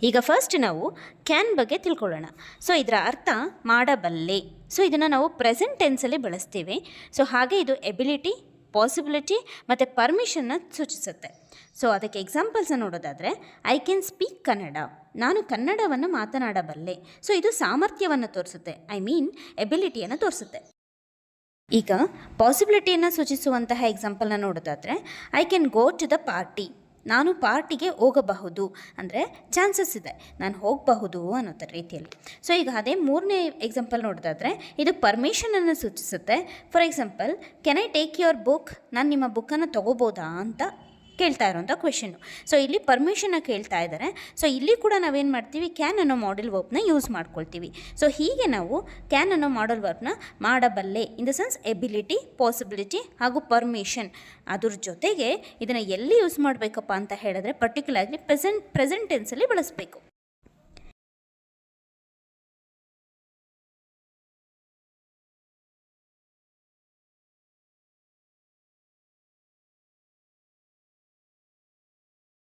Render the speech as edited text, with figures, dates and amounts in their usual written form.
ಈಗ ಫಸ್ಟ್ ನಾವು ಕ್ಯಾನ್ ಬಗ್ಗೆ ತಿಳ್ಕೊಳ್ಳೋಣ. ಸೊ ಇದರ ಅರ್ಥ ಮಾಡಬಲ್ಲೆ. ಸೊ ಇದನ್ನು ನಾವು ಪ್ರೆಸೆಂಟ್ ಟೆನ್ಸಲ್ಲಿ ಬಳಸ್ತೀವಿ. ಸೊ ಹಾಗೆ ಇದು ಎಬಿಲಿಟಿ, ಪಾಸಿಬಿಲಿಟಿ ಮತ್ತು ಪರ್ಮಿಷನ್ನ ಸೂಚಿಸುತ್ತೆ. ಸೊ ಅದಕ್ಕೆ ಎಕ್ಸಾಂಪಲ್ಸನ್ನು ನೋಡೋದಾದರೆ, ಐ ಕ್ಯಾನ್ ಸ್ಪೀಕ್ ಕನ್ನಡ, ನಾನು ಕನ್ನಡವನ್ನು ಮಾತನಾಡಬಲ್ಲೆ. ಸೊ ಇದು ಸಾಮರ್ಥ್ಯವನ್ನು ತೋರಿಸುತ್ತೆ, ಐ ಮೀನ್ ಎಬಿಲಿಟಿಯನ್ನು ತೋರಿಸುತ್ತೆ. ಈಗ ಪಾಸಿಬಿಲಿಟಿಯನ್ನು ಸೂಚಿಸುವಂತಹ ಎಕ್ಸಾಂಪಲ್ನ ನೋಡೋದಾದರೆ, I can go to the party, ನಾನು ಪಾರ್ಟಿಗೆ ಹೋಗಬಹುದು ಅಂದರೆ ಚಾನ್ಸಸ್ ಇದೆ, ನಾನು ಹೋಗಬಹುದು ಅನ್ನೋ ರೀತಿಯಲ್ಲಿ. ಸೊ ಈಗ ಅದೇ ಮೂರನೇ ಎಕ್ಸಾಂಪಲ್ ನೋಡೋದಾದರೆ, ಇದು ಪರ್ಮಿಷನನ್ನು ಸೂಚಿಸುತ್ತೆ. For example, can I take your book, ನಾನು ನಿಮ್ಮ ಬುಕ್ಕನ್ನು ತೊಗೋಬೋದಾ ಅಂತ ಕೇಳ್ತಾ ಇರೋಂಥ ಕ್ವೆಶನ್ನು. ಸೊ ಇಲ್ಲಿ ಪರ್ಮಿಷನ್ನ ಕೇಳ್ತಾ ಇದ್ದಾರೆ. ಸೊ ಇಲ್ಲಿ ಕೂಡ ನಾವೇನು ಮಾಡ್ತೀವಿ, ಕ್ಯಾನ್ ಅನ್ನೋ ಮಾಡಲ್ ವರ್ಬ್ನ ಯೂಸ್ ಮಾಡ್ಕೊಳ್ತೀವಿ. ಸೊ ಹೀಗೆ ನಾವು ಕ್ಯಾನ್ ಅನ್ನೋ ಮಾಡಲ್ ವರ್ಬ್ನ ಮಾಡಬಲ್ಲೆ in the sense ability, possibility ಹಾಗೂ ಪರ್ಮಿಷನ್, ಅದ್ರ ಜೊತೆಗೆ ಇದನ್ನು ಎಲ್ಲಿ ಯೂಸ್ ಮಾಡಬೇಕಪ್ಪ ಅಂತ ಹೇಳಿದ್ರೆ ಪರ್ಟಿಕ್ಯುಲರ್ಲಿ ಪ್ರೆಸೆಂಟ್ ಟೆನ್ಸಲ್ಲಿ ಬಳಸಬೇಕು.